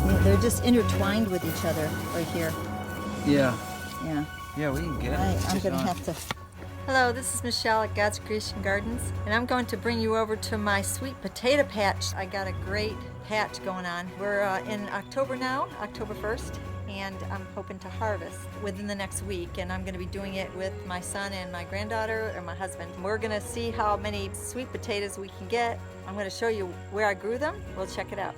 Yeah, they're just intertwined with each other right here. Yeah. Yeah. Yeah, we can get it. I'm going to have to. Hello, this is Michelle at God's Creation Gardens, and I'm going to bring you over to my sweet potato patch. I got a great patch going on. We're in October now, October 1st, and I'm hoping to harvest within the next week, and I'm going to be doing it with my son and my granddaughter and my husband. We're going to see how many sweet potatoes we can get. I'm going to show you where I grew them. We'll check it out.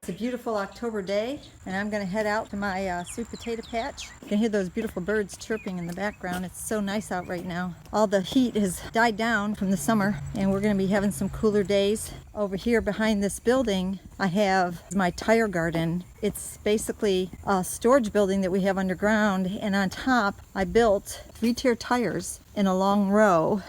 It's a beautiful October day, and I'm going to head out to my sweet potato patch. You can hear those beautiful birds chirping in the background. It's so nice out right now. All the heat has died down from the summer, and we're going to be having some cooler days. Over here behind this building, I have my tire garden. It's basically a storage building that we have underground, and on top I built 3-tier tires in a long row.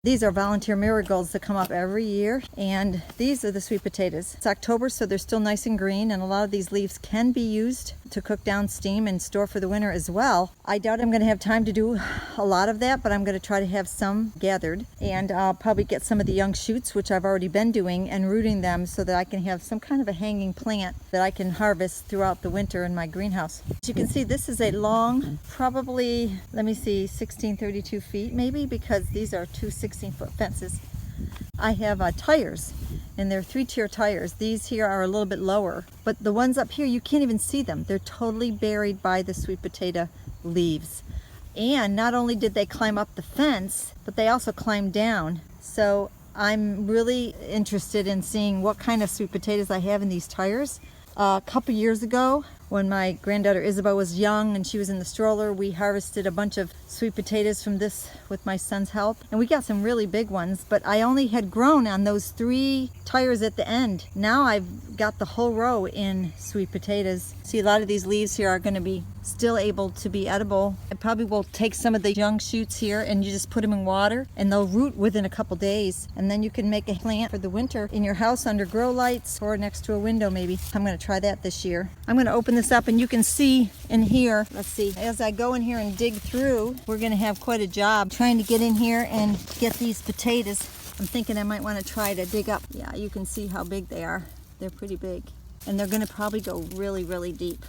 These are volunteer marigolds that come up every year, and these are the sweet potatoes. It's October, so they're still nice and green, and a lot of these leaves can be used to cook down steam and store for the winter as well. I doubt I'm going to have time to do a lot of that, but I'm going to try to have some gathered, and I'll probably get some of the young shoots, which I've already been doing, and rooting them so that I can have some kind of a hanging plant that I can harvest throughout the winter in my greenhouse. As you can see, this is a long, probably, 32 feet maybe, because these are two 16-foot fences. I have tires, and they're 3-tier tires. These here are a little bit lower, but the ones up here, you can't even see them. They're totally buried by the sweet potato leaves. And not only did they climb up the fence, but they also climbed down. So I'm really interested in seeing what kind of sweet potatoes I have in these tires. A couple years ago, when my granddaughter Isabel was young and she was in the stroller, we harvested a bunch of sweet potatoes from this with my son's help, and we got some really big ones, but I only had grown on those 3 tires at the end. Now I've got the whole row in sweet potatoes. See, a lot of these leaves here are going to be still able to be edible. I probably will take some of the young shoots here and you just put them in water and they'll root within a couple days, and then you can make a plant for the winter in your house under grow lights or next to a window maybe. I'm going to try that this year. I'm going to open this up and you can see in here, let's see, as I go in here and dig through, we're going to have quite a job trying to get in here and get these potatoes. I'm thinking I might want to try to dig up. Yeah, you can see how big they are. They're pretty big, and they're going to probably go really, really deep.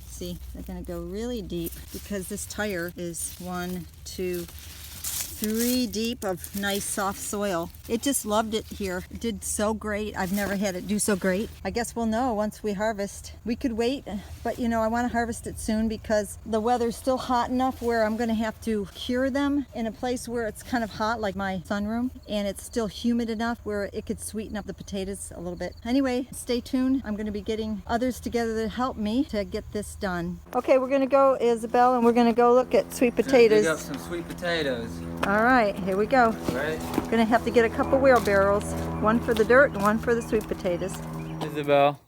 See, they're going to go really deep because this tire is 1, 2, 3 deep of nice soft soil. It just loved it here. It did so great. I've never had it do so great. I guess we'll know once we harvest. We could wait, but you know, I want to harvest it soon because the weather's still hot enough where I'm going to have to cure them in a place where it's kind of hot, like my sunroom, and it's still humid enough where it could sweeten up the potatoes a little bit. Anyway, stay tuned. I'm going to be getting others together to help me to get this done. Okay, we're going to go, Isabel, and we're going to go look at sweet potatoes. Dig up some sweet potatoes. All right, here we go. Right. We're gonna have to get a couple wheelbarrows, one for the dirt and one for the sweet potatoes. Isabel,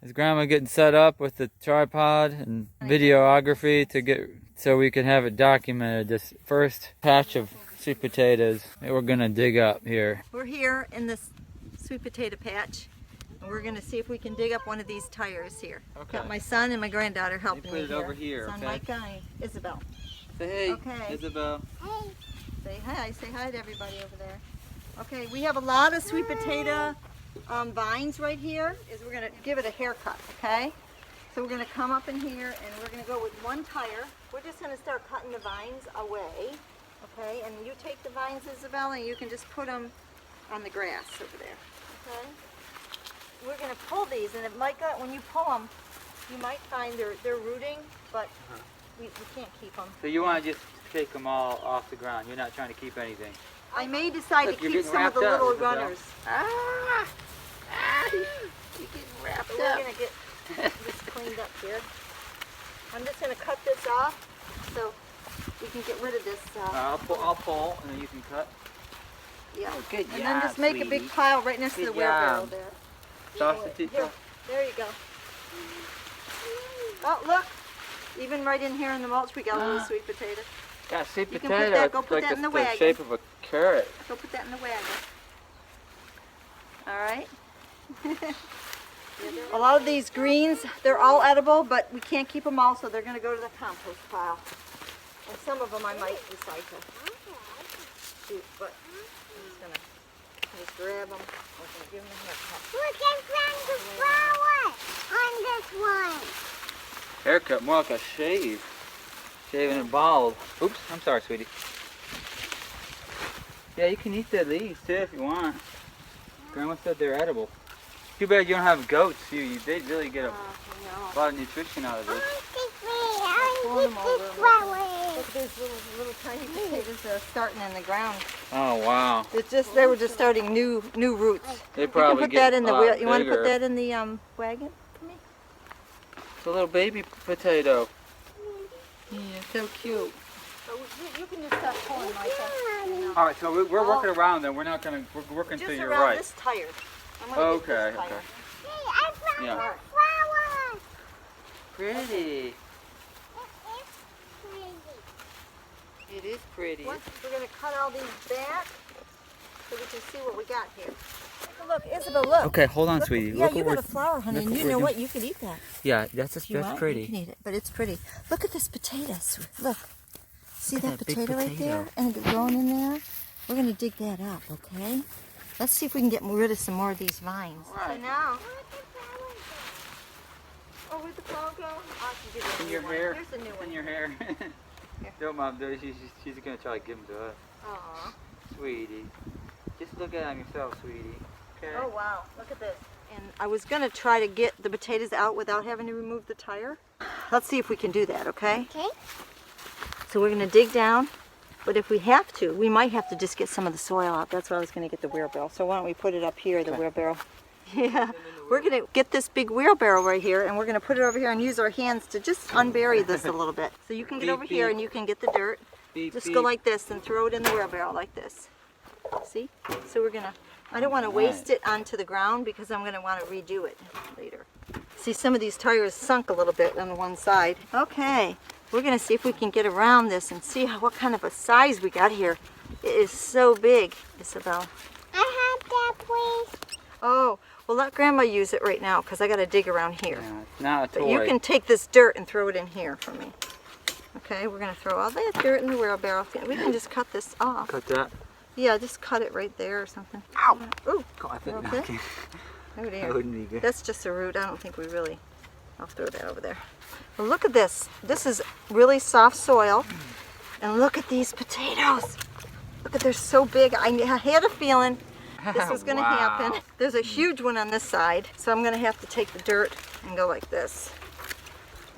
is Grandma getting set up with the tripod and videography to get so we can have it documented? This first patch of sweet potatoes that we're gonna dig up here. We're here in this sweet potato patch, and we're gonna see if we can dig up one of these tires here. Okay. Got my son and my granddaughter helping me put it over here, Son okay? Micah and Isabel. Say hey, Okay. Isabel. Say hi. Say hi to everybody over there. Okay, we have a lot of sweet potato vines right here. We're going to give it a haircut, okay? So we're going to come up in here and we're going to go with one tire. We're just going to start cutting the vines away, okay? And you take the vines, Isabel, and you can just put them on the grass over there, okay? We're going to pull these, and Micah, when you pull them, you might find they're rooting, but we can't keep them. So you want to just take them all off the ground? You're not trying to keep anything? I may decide Look, to you're keep getting some of the wrapped up, little Isabel. runners. You're getting wrapped So we're going to get this cleaned up here. I'm just going to cut this off so we can get rid of this. I'll pull, and then you can cut. Yeah. Oh, good And then job, just make a big sweetie. pile right next to the Good wheelbarrow job. there. Toss the Here, teacher. there you go. Oh, look. Even right in here in the mulch, we got a little sweet potato. Yeah, sweet You can potato. put that- go It's put like that in the the wagon. shape of a carrot. Go put that in the wagon. All right. A lot of these greens, they're all edible, but we can't keep them all, so they're going to go to the compost pile. And some of them I might decide to shoot, but I'm just going to grab them. We're going to give them a haircut. Look, I found the flower on this one. Haircut, more like a shave. Shaving it bald. Oops, I'm sorry, sweetie. Yeah, you can eat the leaves too if you want. Grandma said they're edible. Too bad you don't have goats. They'd really get a lot of nutrition out of I this. want to get this flower. Look at these little tiny potatoes that are starting in the ground. Oh wow. They were just starting new roots. They You can probably put get that in the a lot wheel. You want to bigger. put that in the wagon for me? It's a little baby potato. Yeah, so cute. You can just stop pulling, Micah. All right, so we're working around then. We're not gonna. We're working Just till you're around right. this tire. I'm gonna get Okay. this tire. Okay. Hey, I found Yeah. the flower. Pretty. It is pretty. It is pretty. We're going to cut all these back so we can see what we got here. Look, Isabel, look. Okay, hold on, Look, sweetie. Yeah, Look you what got a flower, honey, look and what you we're know doing. what? You could eat that. Yeah, that's If you want, pretty. You can eat it, but it's pretty. Look at this potato. Look. See Look at that that big potato right potato. there? And it's growing in there? We're going to dig that up, okay? Let's see if we can get rid of some more of these vines. Right. So now... Oh, where'd the flower go? Oh, I can give you a In new your one. hair. Here's the new In one. your hair. Don't mom do it. She's gonna try to give them to us. Aw. Sweetie. Just look at them yourself, sweetie. Okay. Oh, wow. Look at this. And I was going to try to get the potatoes out without having to remove the tire. Let's see if we can do that, okay? Okay. So we're going to dig down, but if we have to, we might have to just get some of the soil out. That's why I was going to get the wheelbarrow. So why don't we put it up here, the wheelbarrow? Yeah, we're going to get this big wheelbarrow right here, and we're going to put it over here and use our hands to just unbury this a little bit. So you can get Beep, over here beep. and you can get the dirt. Beep, Just beep. go like this and throw it in the wheelbarrow like this. See? So we're going to, I don't want to waste it onto the ground because I'm going to want to redo it later. See, some of these tires sunk a little bit on the one side. Okay. We're going to see if we can get around this and see what kind of a size we got here. It is so big, Isabel. I have that, please. Oh, well let Grandma use it right now because I got to dig around here. Yeah, it's not a But toy. you can take this dirt and throw it in here for me. Okay, we're going to throw all that dirt in the wheelbarrow. We can just cut this off. cut that. Yeah, just cut it right there or something. Ow! Ooh, Oh, I think okay. Oh that dear. wouldn't be good. That's just a root. I don't think we really... I'll throw that over there. Well, look at this. This is really soft soil. And look at these potatoes. Look at, they're so big. I had a feeling this was going to Wow. happen. There's a huge one on this side. So I'm going to have to take the dirt and go like this.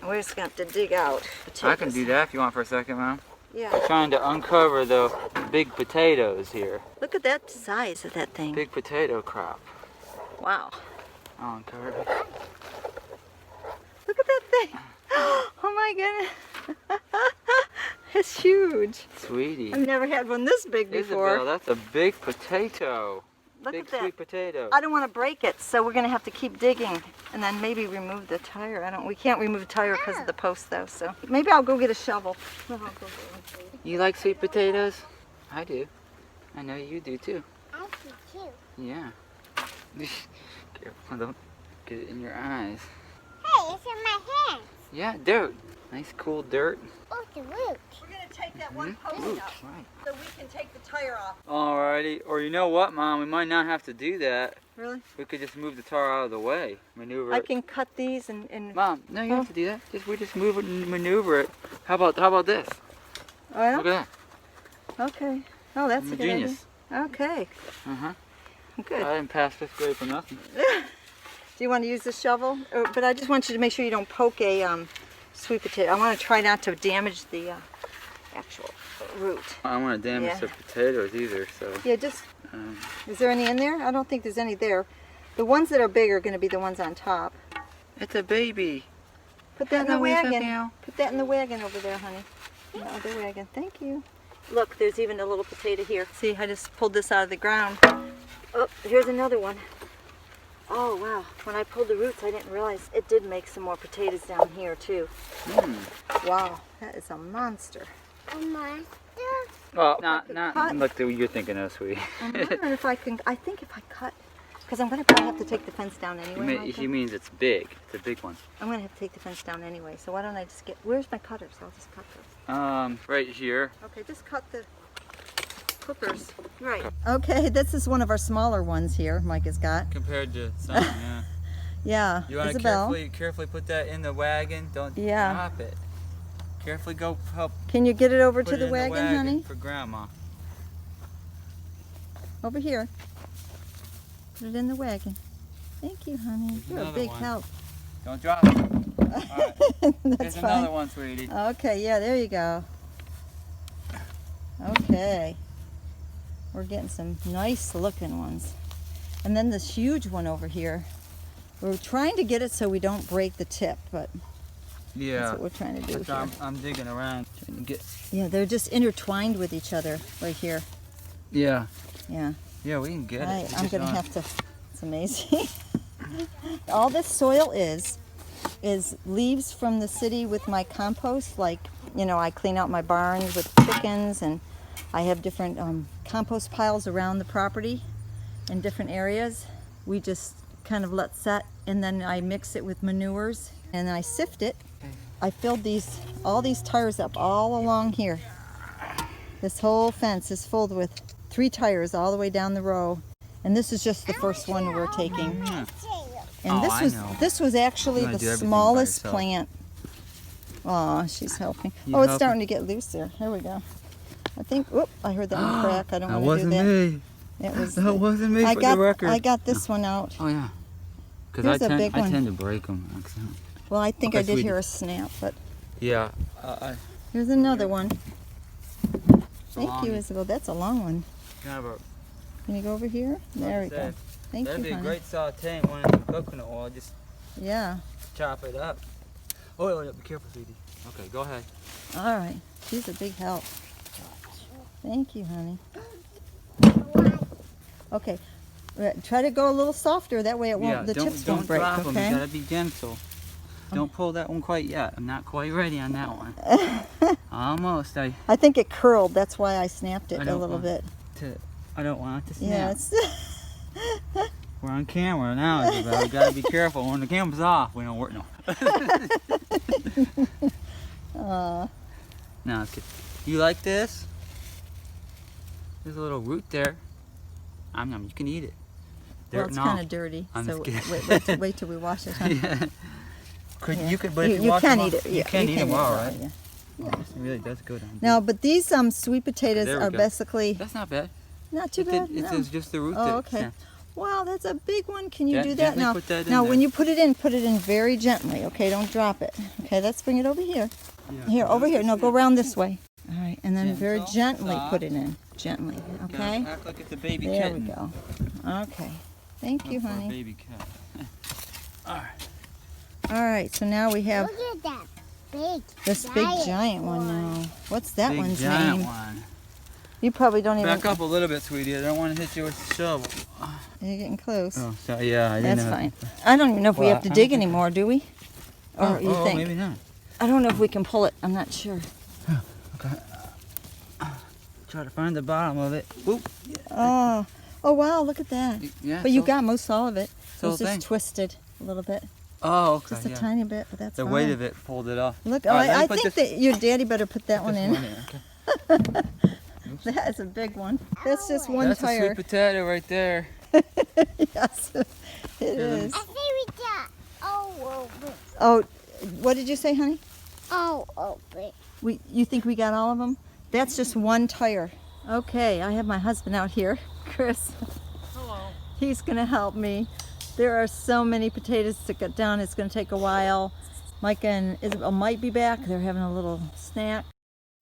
And we're just going to have to dig out potatoes. I can do that if you want for a second, Mom. Yeah. Trying to uncover the big potatoes here. Look at that size of that thing. Big potato crop. Wow. I'll uncover it. Look at that thing. Oh my goodness. It's huge. Sweetie. I've never had one this big before. Isabel, that's a big potato. Look Big at that. sweet potato. I don't want to break it, so we're going to have to keep digging and then maybe remove the tire. We can't remove the tire because of the post though, so maybe I'll go get a shovel. I'll go get one. You like sweet potatoes? I do. I know you do too. I see too. Yeah. Careful, don't get it in your eyes. Hey, it's in my hands. Yeah, dirt. Nice cool dirt. Oh, the root. We're going to take that one post Ooh, out right. so we can take the tire off. Alrighty. Or you know what, Mom? We might not have to do that. Really? We could just move the tar out of the way. Maneuver I it. can cut these and Mom, no, you don't have to do that. We just move it and maneuver it. How about this? oh, yeah? Look at Okay. Oh, that's I'm a a good genius. idea. Okay. that. Uh-huh. Good. I didn't pass 5th grade for nothing. Do you want to use the shovel? But I just want you to make sure you don't poke a sweet potato. I want to try not to damage the actual root. I don't want to damage Yeah. the potatoes either, so. Yeah, just, Um, is there any in there? I don't think there's any there. The ones that are big are going to be the ones on top. it's a baby. Put that in the Hello, wagon. Isabel. Put that in the wagon over there, honey. In the other wagon. Thank you. Look, there's even a little potato here. See, I just pulled this out of the ground. Oh, here's another one. Oh, wow. When I pulled the roots, I didn't realize it did make some more potatoes down here, too. Wow, that is a monster. A monster? Well, cut. not look the way you're thinking of, sweetie. I'm wondering if I can, I think if I cut, because I'm going to probably have to take the fence down anyway. Micah. He means it's big. It's a big one. I'm going to have to take the fence down anyway, so why don't I just get, where's my cutters? I'll just cut those. Right here. Okay, just cut the, Hookers. Right. Okay, this is one of our smaller ones here Mike has got. Compared to some, yeah. Yeah, You want to Isabel. carefully put that in the wagon. Don't drop it. Carefully go help. Can you get it over Put to it the in wagon, honey? for Grandma. Over here. Put it in the wagon. Thank you, honey. There's You're a another big one. help. Don't drop it. All right. That's Here's fine. another one, sweetie. Okay, yeah, there you go. Okay. We're getting some nice looking ones. And then this huge one over here. We're trying to get it so we don't break the tip, but Yeah. that's what we're trying to do That's here. I'm digging around trying to get. Yeah, they're just intertwined with each other right here. Yeah. Yeah. Yeah, we can get it. I'm gonna have to. It's amazing. All this soil is leaves from the city with my compost. Like, you know, I clean out my barns with chickens, and I have different compost piles around the property in different areas. We just kind of let set, and then I mix it with manures, and I sift it. I filled all these tires up all along here. This whole fence is filled with 3 tires all the way down the row, and this is just the first one we're taking. Yeah. And Oh, I know. this was actually You wanna the do everything by smallest yourself. plant. Aw, she's helping. You Oh, it's helping? starting to get loose there. Here we go. I think. Whoop! I heard that one crack. I don't That want to do wasn't that. me. It was. That wasn't me I for got. the record. I got this one out. Oh yeah. Because Here's a big one. I tend to break them. Accidentally. Well, I think Okay, I did sweetie. hear a snap, but Yeah. here's another one. It's a Thank you, longie. Isabel. That's a long one. Kind of a, Can you go over here? There we like I go. said, Thank That'd you, be a honey. great saute and one in some coconut oil. Just Yeah. chop it up. Oh, yeah, be careful, sweetie. Okay, go ahead. All right. She's a big help. Thank you, honey. Okay. Try to go a little softer. That way it won't. The tips don't won't break. drop 'em. Okay. You gotta be gentle. Don't pull that one quite yet. I'm not quite ready on that one. Almost. I I think it curled. That's why I snapped it I a don't little want bit. I don't want it to snap. Yeah. It's We're on camera now, Isabel. We gotta be careful. When the camera's off, we don't work. No. No, it's good. You like this? There's a little root there. You can eat it. well, it's No. kind of dirty. I'm So just wait till we wash it. Huh? Yeah. Yeah. You could, but if you you wash can them eat off, it. you Yeah, can eat them all, right? Yeah. Oh, this really does good on. Now, but these sweet potatoes There we are go. basically That's not bad. not too bad. It no. says just the root. Oh, that okay. snapped. Wow, that's a big one. Can you Yeah, do that gently now? put that in Now, there. when you put it in very gently. Okay, don't drop it. Okay, let's bring it over here. Yeah. Here, over here. No, go around this way. All right, and then very Gentle, gently soft. put it in. Gently. Gotta Okay. Act like it's a baby There kitten. we go. Okay. Thank you, Look for a honey. baby cat. All right. All right, so now we have Look at that big. this big giant one now. What's that Big one's giant name? one. You probably don't even. Back up a little bit, sweetie. I don't want to hit you with the shovel. You're getting close. Oh, sorry. Yeah, I didn't That's know. fine. I don't even know if we Well, have to I dig don't think- anymore, do we? Or Oh, you think? maybe not. I don't know if we can pull it. I'm not sure. Okay. Try to find the bottom of it. Whoop. Oh, wow! Look at that. Yeah. But you so- got most all of it. so It's just thing. twisted a little bit, Oh, okay. just a yeah. tiny bit, but that's The fine. weight of it pulled it off. Look, All right, let me I put think this- that your daddy better put that one this in. here, okay. That is a big one. That's just one That's a tire. sweet potato right there. Yes, it is. I see we got. Oh, Oh, what did you say, honey? open. You think we got all of them? That's just one tire. Okay, I have my husband out here, Chris. Hello. He's gonna help me. There are so many potatoes to cut down. It's gonna take a while. Micah and Isabel might be back. They're having a little snack,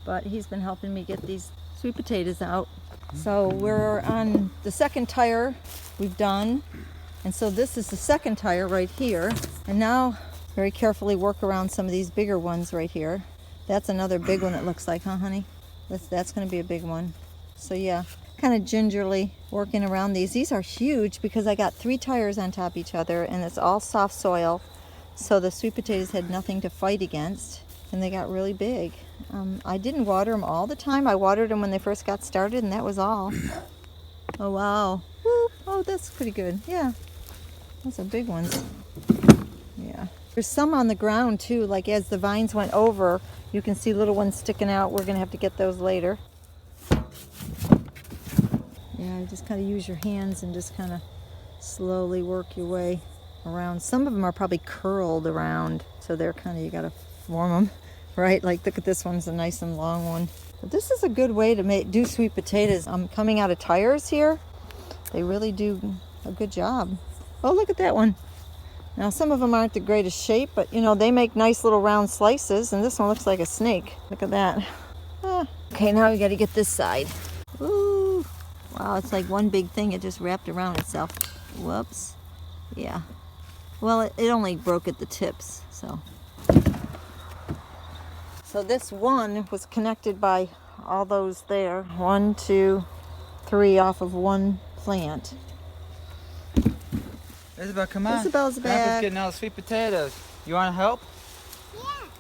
but he's been helping me get these sweet potatoes out. So we're on the second tire we've done. And so this is the second tire right here. And now very carefully work around some of these bigger ones right here. That's another big one it looks like, huh, honey? That's gonna be a big one. So yeah, kind of gingerly working around these. These are huge because I got 3 tires on top of each other and it's all soft soil. So the sweet potatoes had nothing to fight against and they got really big. I didn't water them all the time. I watered them when they first got started and that was all. Oh wow. Woo. Oh, that's pretty good. Yeah. Those are big ones. Yeah. There's some on the ground too, like as the vines went over, you can see little ones sticking out. We're gonna have to get those later. Yeah, you just kind of use your hands and just kind of slowly work your way around. Some of them are probably curled around, so they're kind of, you got to form them, right? Like, look at this one's a nice and long one. But this is a good way to do sweet potatoes. I'm coming out of tires here. They really do a good job. Oh, look at that one. Now, some of them aren't the greatest shape, but you know, they make nice little round slices, and this one looks like a snake. Look at that. Ah. Okay, now we got to get this side. Ooh. Wow, it's like one big thing. It just wrapped around itself. Whoops. Yeah. Well, it only broke at the tips, so. So this one was connected by all those there. 1, 2, 3 off of one plant. Isabel, come on. Isabel's Grandpa's back. getting all the sweet potatoes. You want to help?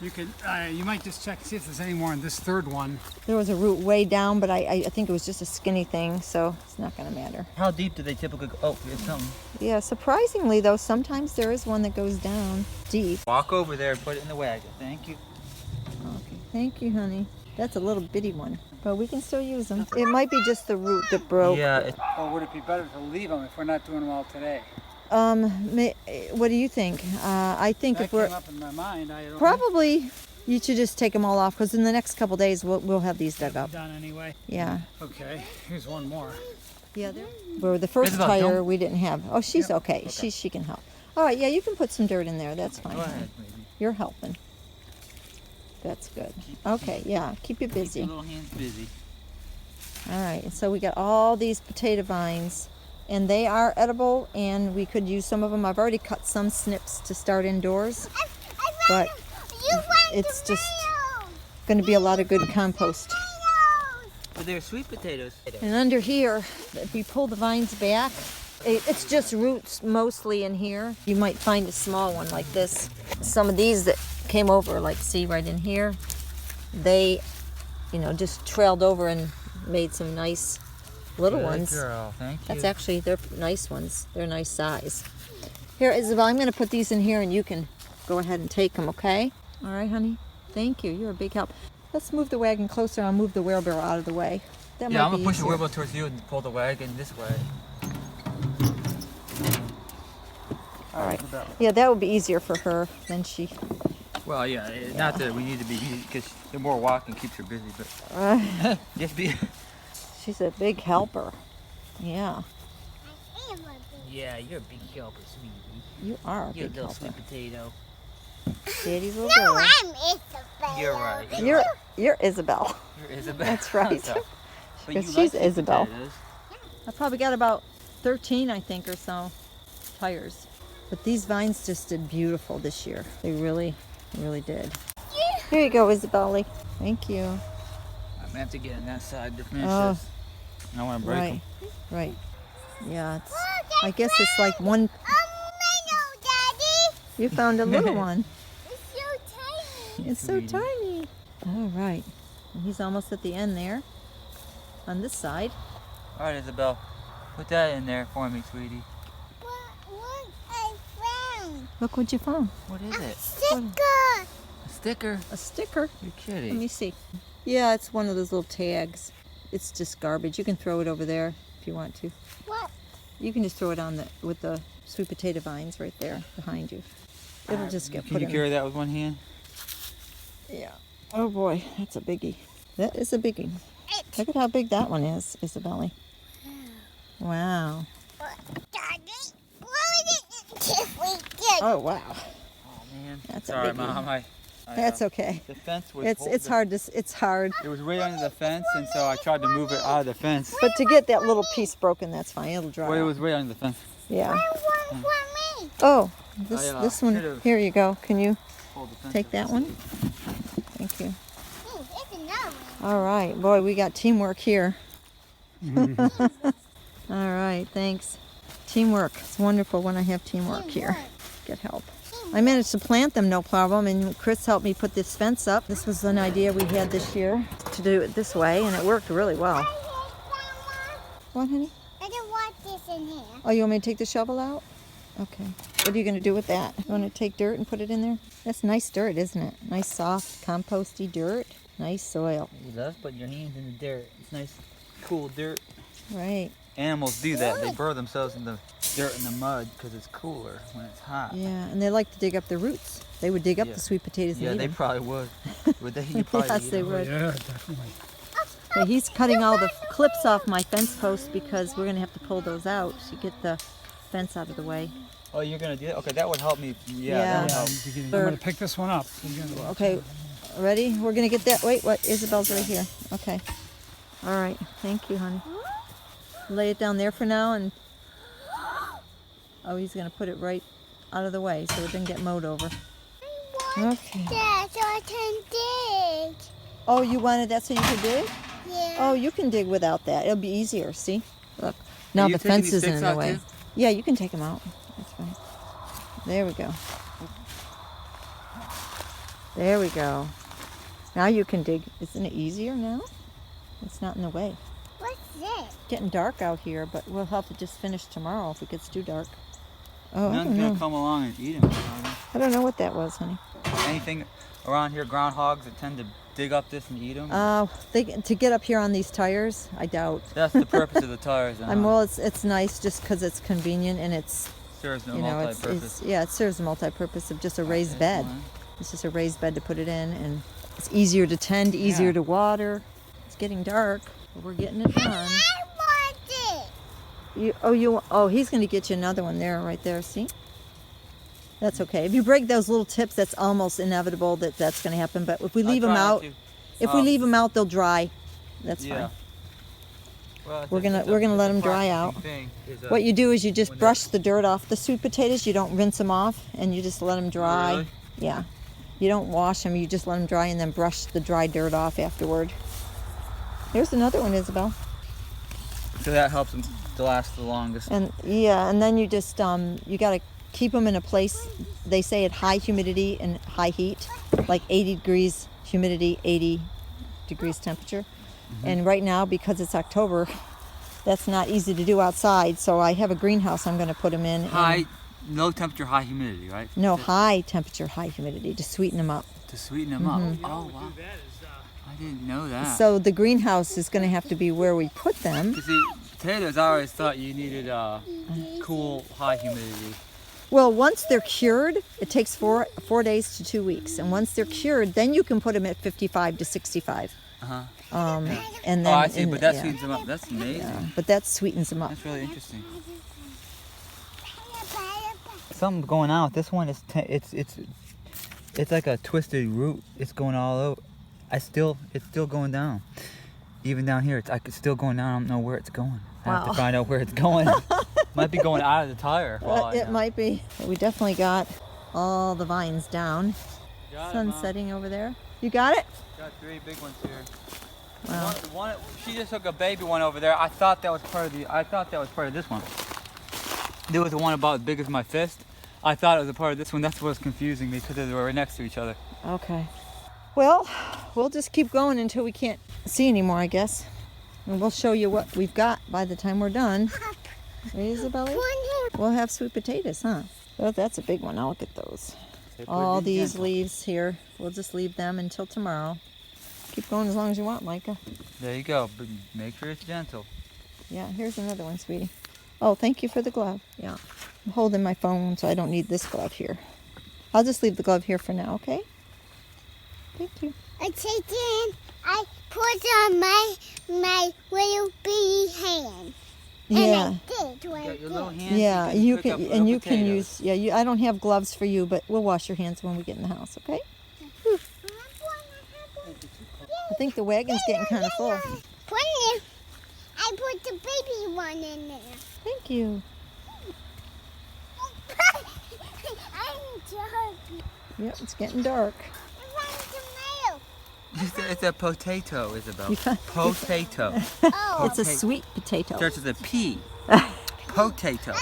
You could, you might just check, see if there's any more in this third one. There was a root way down, but I think it was just a skinny thing, so it's not going to matter. How deep do they typically go? Oh, there's something. Yeah, surprisingly though, sometimes there is one that goes down deep. Walk over there and put it in the wagon. Thank you. Okay, thank you, honey. That's a little bitty one, but we can still use them. It might be just the root that broke. Yeah. Or would it be better to leave them if we're not doing them all today? What do you think? I think That if we're came up in my mind. I don't probably, you should just take them all off, because in the next couple days we'll have these dug think up. we're done anyway. Yeah. Okay, here's one more. Yeah, where the first Isabel, tire don't- we didn't have. Oh, she's okay. She can help. All right, yeah, you can put some dirt in there. That's fine. Go ahead, baby. You're helping. That's good. Okay, yeah, keep you busy. Your little hands busy. All right, and so we got all these potato vines, and they are edible, and we could use some of them. I've already cut some snips to start indoors, but it's just going to be a lot of good compost. But they're sweet potatoes. And under here, if we pull the vines back, it's just roots mostly in here. You might find a small one like this. Some of these that came over, like see right in here, they, you know, just trailed over and made some nice little Good ones. girl, thank you. That's actually, they're nice ones. They're nice size. Here, Isabel, I'm going to put these in here and you can go ahead and take them, okay? All right, honey. Thank you. You're a big help. Let's move the wagon closer. I'll move the wheelbarrow out of the way. That Yeah, might I'm be gonna push the easier. wheelbarrow towards you and pull the wagon this way. All right. Yeah, that would be easier for her than she. Well, yeah, not that we need to be, because the more walking keeps her busy, but just be. She's a big helper. Yeah, Yeah, you're a big helper, sweetie. you are a You're a big little helper. sweet potato. Daddy's little No, girl. I'm Isabella. You're right. You're Isabel. You're Isabel. That's right. So, but Yes, you she's like sweet Isabel. potatoes. I probably got about 13, I think, or so tires. But these vines just did beautiful this year. They really, really did. Here you go, Isabelle. Thank you. I'm gonna have to get on that side to finish Oh. this. I don't want to break Right, them. right. Yeah, it's, I guess it's like one. Oh, Daddy. You found a little one. It's so tiny. It's so Sweetie. tiny. All right. And he's almost at the end there. On this side. All right, Isabel, put that in there for me, sweetie. What I found? Look what you found. What is it? Sticker. A sticker? A sticker. You're Let kidding. me see. Yeah, it's one of those little tags. It's just garbage. You can throw it over there if you want to. What? You can just throw it on with the sweet potato vines right there behind you. It'll just get Can put you in. carry that with one hand? Yeah. Oh boy, that's a biggie. That is a biggie. Look at how big that one is, Isabelle. Wow. Daddy. What was it if we did? Oh wow. Oh man. That's a Sorry, biggie. Mom. That's okay. The fence was. It's hard to it's hard. It was right under the fence, and so I tried to move it out of the fence. But to get that little piece broken, that's fine. It'll dry. Well, it out. was right under the fence. Yeah. One for me. Oh, this I, this one. should've- Here you go. Can you Hold the fence take up. that one? Thank you. Ooh, it's another one. All right, boy, we got teamwork here. All right, thanks. Teamwork. It's wonderful when I have teamwork here. Get help. I managed to plant them no problem, and Chris helped me put this fence up. This was an idea we had this year to do it this way, and it worked really well. What, honey? I don't want this in here. Oh, you want me to take the shovel out? Okay. What are you going to do with that? You want to take dirt and put it in there? That's nice dirt, isn't it? Nice, soft, composty dirt. Nice soil. You love putting your hands in the dirt. It's nice, cool dirt. Right. animals do that. They burrow themselves in the dirt and the mud because it's cooler when it's hot. Yeah, and they like to dig up the roots. They would dig up Yeah. the sweet potatoes and Yeah, eat they them. probably would. Would they? You probably Yes, eat they them. would. Yeah, definitely. Okay, he's cutting all the clips off my fence posts because we're going to have to pull those out to get the fence out of the way. Oh, you're gonna do it? Okay, that would help me. Yeah, Yeah. that would Yeah, help. I'm going to pick this one up. Okay, ready? We're going to get that. Wait, what? Isabel's right here. Okay. All right. Thank you, honey. Lay it down there for now and... Oh, he's going to put it right out of the way so it doesn't get mowed over. Okay. Yeah, so I can dig. Oh, you wanted that so you could dig? Yeah. Oh, you can dig without that. It'll be easier. See? Look. Now you the taking fence these isn't sticks in the out way. too? Yeah, you can take them out. That's fine. There we go. There we go. Now you can dig. Isn't it easier now? It's not in the way. What's this? Getting dark out here, but we'll have to just finish tomorrow if it gets too dark. Oh, I None's don't gonna know. come along and eat them. I don't know what that was, honey. Anything around here, groundhogs that tend to dig up this and eat them. To get up here on these tires, I doubt. That's the purpose of the tires. Well, it's nice just because it's convenient and it's serves no you know multi-purpose. it serves a multi-purpose of just a raised That's bed. fine. It's just a raised bed to put it in, and it's easier to tend, easier Yeah. to water. It's getting dark, but we're getting it done. I want it. He's going to get you another one there, right there. See? That's okay. If you break those little tips, that's almost inevitable that that's going to happen. But if we leave them try not out, to. if we leave them out, they'll dry. That's Yeah. fine. Well, it's We're a- gonna- it's a- we're gonna it's let a 'em dry practicing out. thing, is, What you do is you just when brush the dirt off the sweet potatoes. You don't rinse them off, and you just let them dry. Really? Yeah. You don't wash them. You just let them dry, and then brush the dry dirt off afterward. Here's another one, Isabel. So that helps them to last the longest. And yeah, and then you just you got to keep them in a place. They say at high humidity and high heat, like 80 degrees humidity, 80 degrees temperature. And right now, because it's October, that's not easy to do outside. So I have a greenhouse I'm going to put them in. and- High, low temperature, high humidity, right? No, high temperature, high humidity to sweeten them up. To sweeten them up. Oh wow! I didn't know that. So the greenhouse is going to have to be where we put them. You see, potatoes, I always thought you needed cool, high humidity. Well, once they're cured, it takes 4 days to 2 weeks. And once they're cured, then you can put them at 55 to 65. Uh-huh. And then, Oh, I see, in but the- that yeah, sweetens them up. That's amazing. yeah, but that sweetens them up. That's really interesting. Something's going on with this one. It's like a twisted root. It's going all over. It's still going down. Even down here, it's still going down. I don't know where it's going. I have to Wow. find out where it's going. Might be going out of the tire. for all I It know. might be. But we definitely got all the vines down. Got it, Sun Mom. setting over there. You got it? Got 3 big ones here. Wow. She just took a baby one over there. I thought that was part of this one. There was the one about as big as my fist. I thought it was a part of this one. That's what was confusing me because they were right next to each other. Okay. Well, we'll just keep going until we can't see anymore, I guess. And we'll show you what we've got by the time we're done. Isabella? We'll have sweet potatoes, huh? Oh, that's a big one. Now look at those. They put All it in these gentle. leaves here. We'll just leave them until tomorrow. Keep going as long as you want, Micah. There you go. But make sure it's gentle. Yeah, here's another one, sweetie. Oh, thank you for the glove. Yeah. I'm holding my phone, so I don't need this glove here. I'll just leave the glove here for now, okay? Thank you. I take it in. I put on my little baby hand. Yeah. And I did like Got your little this. hands. Yeah, you pick up can, little and you can potatoes. use. Yeah, I don't have gloves for you, but we'll wash your hands when we get in the house, okay? I think the wagon's getting kind of full. Put it. I put the baby one in there. Thank you. I'm joking. Yep, it's getting dark. It's a potato, Isabel. You found- Potato. Oh, It's a sweet potato. Starts with a P. Potato.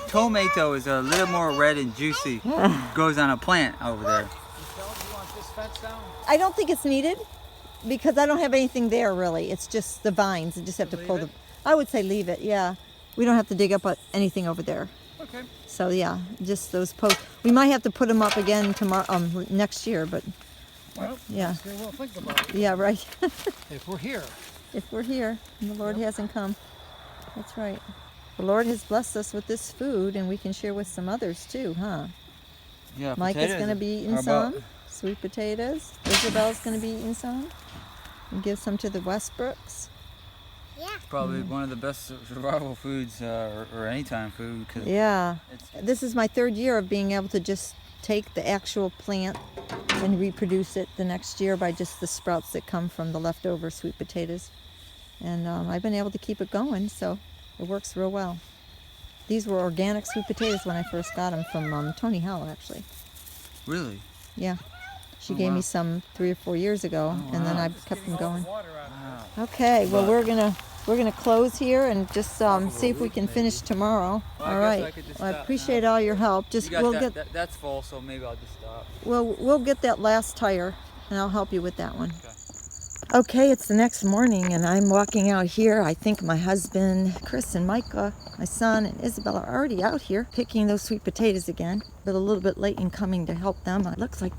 Tomato is a little more red and juicy. Grows on a plant over there. You want this fence down? I don't think it's needed because I don't have anything there really. It's just the vines. I just have to pull the. I would say leave it. Yeah, we don't have to dig up anything over there. Okay. So yeah, just those posts. We might have to put them up again tomorrow, next year. But Well, yeah, we'll think about it yeah, right. if we're here. If we're here and the Lord hasn't come. That's right. The Lord has blessed us with this food, and we can share with some others too, huh? Yeah, Mike is potatoes going to be eating are about- some. Sweet potatoes. Isabel's going to be eating some. And give some to the Westbrooks. Yeah. Probably one of the best survival foods or anytime food. Cause Yeah. it's, This is my 3rd year of being able to just take the actual plant and reproduce it the next year by just the sprouts that come from the leftover sweet potatoes. And I've been able to keep it going, so it works real well. These were organic sweet potatoes when I first got them from Tony Howell, actually. really? Yeah. She Oh, gave wow. me some 3 or 4 years ago, and then wow. I've kept them going. Wow. Okay, well But- we're gonna close here and just see if we can finish tomorrow. Well, I All guess right. I could just Well, I stop appreciate now. all your help. Just You got we'll that, get that's full, so maybe I'll just stop. we'll get that last tire, and I'll help you with that one. Okay, it's the next morning, and I'm walking out here. I think my husband, Chris, and Micah, my son, and Isabel are already out here picking those sweet potatoes again, but a little bit late in coming to help them. It looks like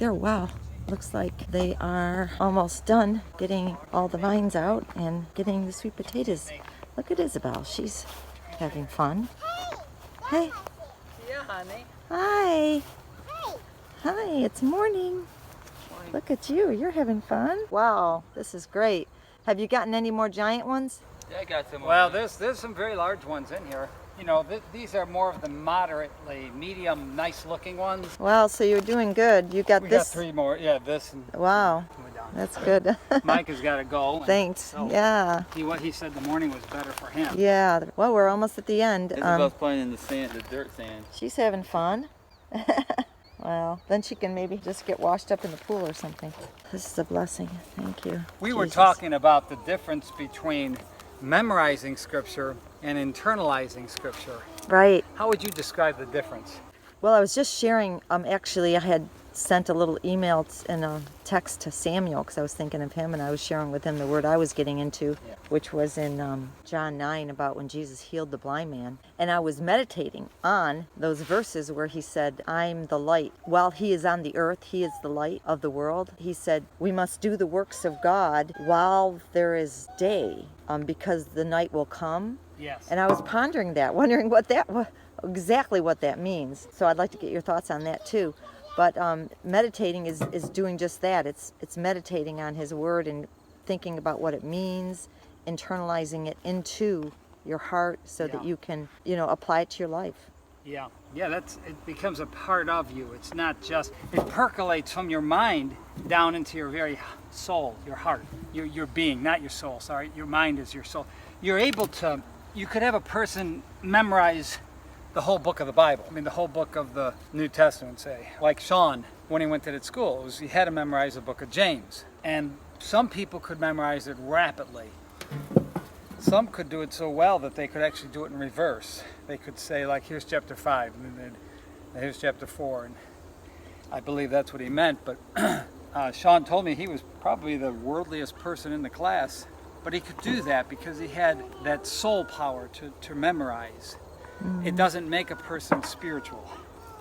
looks like they are almost done getting all the vines out and getting the sweet potatoes. Look at Isabel. She's having fun. Hey. Yeah, honey. Hi. Hi, it's morning. Look at you. You're having fun. Wow, this is great. Have you gotten any more giant ones? Yeah, I got some. Well, there's some very large ones in here. You know, these are more of the moderately medium, nice-looking ones. Well, so you're doing good. You got We this. got 3 more. Yeah, this and Wow, we're down. that's good. Mike has got to go. and Thanks. so Yeah. What he said the morning was better for him. Yeah. Well, we're almost at the end. Isabel's playing in the sand, the dirt sand. She's having fun. Well, then she can maybe just get washed up in the pool or something. This is a blessing. Thank you. We were Jesus. talking about the difference between memorizing scripture and internalizing scripture. Right. How would you describe the difference? Well, I was just sharing, actually I had sent a little email and a text to Samuel because I was thinking of him, and I was sharing with him the word I was getting into, which was in John 9 about when Jesus healed the blind man. And I was meditating on those verses where he said, I'm the light. While he is on the earth, he is the light of the world. He said, we must do the works of God while there is day, because the night will come. Yes. And I was pondering that, wondering exactly what that means. So I'd like to get your thoughts on that too. But meditating is doing just that. It's meditating on His Word and thinking about what it means, internalizing it into your heart so that you can, apply it to your life. Yeah, it becomes a part of you. It's not just, it percolates from your mind down into your very soul, your heart, your being, not your soul, sorry. Your mind is your soul. You're able to, you could have a person memorize the whole book of the Bible. I mean, the whole book of the New Testament, say. Like Sean, when he went to that school, he had to memorize the book of James. And some people could memorize it rapidly. Some could do it so well that they could actually do it in reverse. They could say, like, here's chapter 5, and then here's chapter 4. And I believe that's what he meant. But Sean told me he was probably the worldliest person in the class. But he could do that because he had that soul power to memorize. It doesn't make a person spiritual.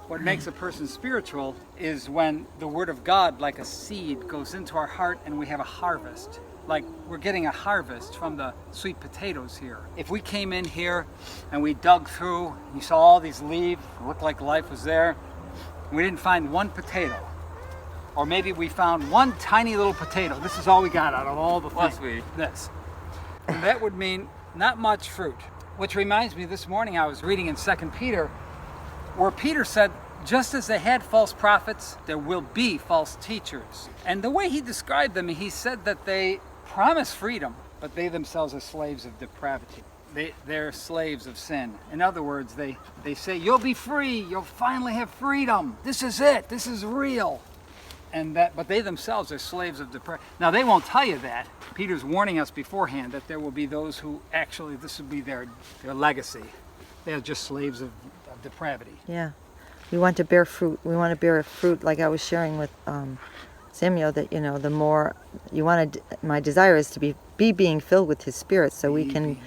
What makes a person spiritual is when the Word of God, like a seed, goes into our heart and we have a harvest. Like we're getting a harvest from the sweet potatoes here. If we came in here and we dug through, you saw all these leaves, it looked like life was there, and we didn't find one potato. Or maybe we found one tiny little potato. This is all we got out of all the Plus things. This. And that would mean not much fruit. Which reminds me, this morning I was reading in 2 Peter, where Peter said, just as they had false prophets, there will be false teachers. And the way he described them, he said that they promise freedom, but they themselves are slaves of depravity. They're slaves of sin. In other words, they say, you'll be free, you'll finally have freedom. This is it, this is real. But they themselves are slaves of depravity. Now, they won't tell you that. Peter's warning us beforehand that there will be those who actually, this will be their legacy. They're just slaves of depravity. Yeah. We want to bear fruit. We want to bear fruit, like I was sharing with Samuel, that, the more you want to, my desire is to be being filled with His Spirit so we can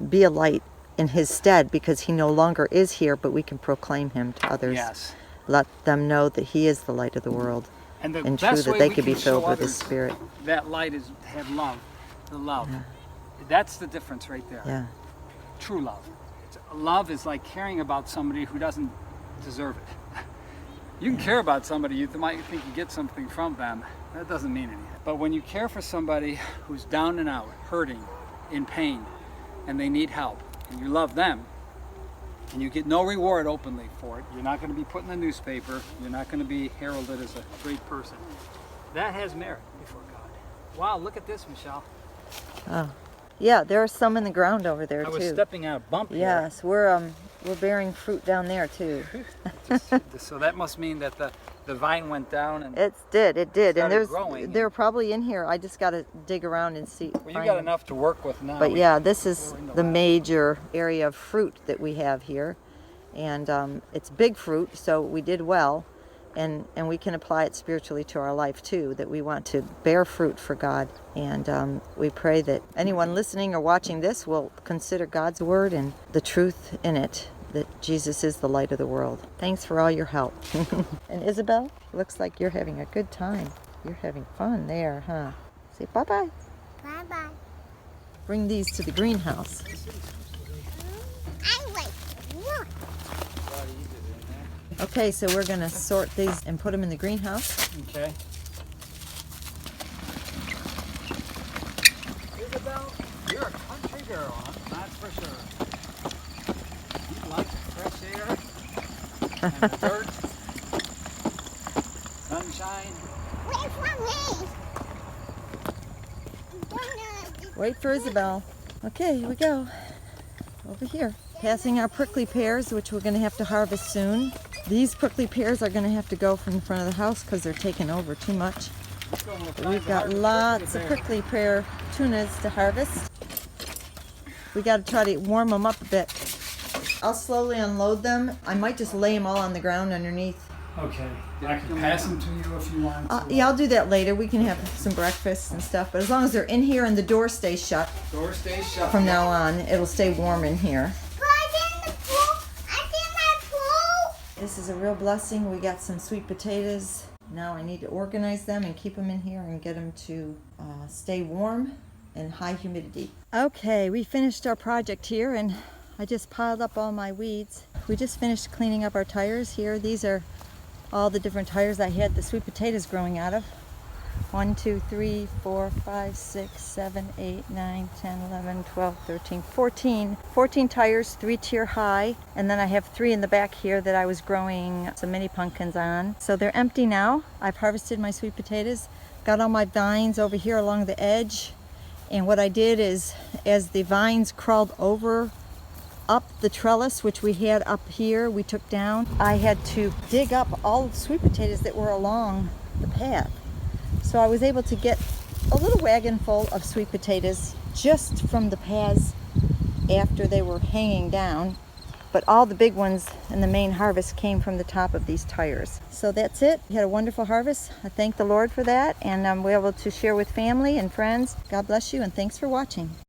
be a light in His stead, because He no longer is here, but we can proclaim Him to others. Yes. Let them know that He is the light of the world, And and true best that way they we could be can show filled with His others Spirit. that light is have love, the love. That's the difference right there. Yeah. true love. Love is like caring about somebody who doesn't deserve it. You can care about somebody, you might think you get something from them. That doesn't mean anything. But when you care for somebody who's down and out, hurting, in pain, and they need help, and you love them, and you get no reward openly for it, you're not going to be put in the newspaper, you're not going to be heralded as a great person. That has merit before God. Wow, look at this, Michelle. Oh. Yeah, there are some in the ground over there I was too. stepping on a bump here. Yes, we're bearing fruit down there too. So that must mean that the vine went down and It did, and started growing. they're probably in here. I just got to dig around and see. well, you find got them. enough to work with now. But yeah, this is we're in the the lab. major area of fruit that we have here, and it's big fruit, so we did well, and we can apply it spiritually to our life too. That we want to bear fruit for God, and we pray that anyone listening or watching this will consider God's word and the truth in it. That Jesus is the light of the world. Thanks for all your help. And Isabel, looks like you're having a good time. You're having fun there, huh? Say bye-bye. Bye-bye. Bring these to the greenhouse. I like look. Okay, so we're gonna sort these and put them in the greenhouse. Okay. Isabel, you're a country girl, huh? That's for sure. You like the fresh air and the dirt, sunshine. Wait for me. I'm gonna Wait for Isabel. Okay, here we go. Over here. Passing our prickly pears, which we're gonna have to harvest soon. These prickly pears are gonna have to go from the front of the house because they're taking over too much. But we've got lots of prickly pear tunas to harvest. We gotta try to warm them up a bit. I'll slowly unload them. I might just lay them all on the ground underneath. Okay. I can pass them to you if you want to. Yeah, I'll do that later. We can have some breakfast and stuff. But as long as they're in here and the door stays shut Door stays shut. from now on, it'll stay warm in here. put in the pool. I did my pool. This is a real blessing. We got some sweet potatoes. Now I need to organize them and keep them in here and get them to stay warm and high humidity. Okay, we finished our project here and I just piled up all my weeds. We just finished cleaning up our tires here. These are all the different tires I had the sweet potatoes growing out of. 1, 2, 3, 4, 5, 6, 7, 8, 9, 10, 11, 12, 13, 14. 14 tires, 3-tier high. And then I have 3 in the back here that I was growing some mini pumpkins on. So they're empty now. I've harvested my sweet potatoes. Got all my vines over here along the edge. And what I did is, as the vines crawled over up the trellis, which we had up here, we took down, I had to dig up all the sweet potatoes that were along the path. So I was able to get a little wagon full of sweet potatoes just from the paths after they were hanging down. But all the big ones and the main harvest came from the top of these tires. So that's it. We had a wonderful harvest. I thank the Lord for that, and we're able to share with family and friends. God bless you, and thanks for watching.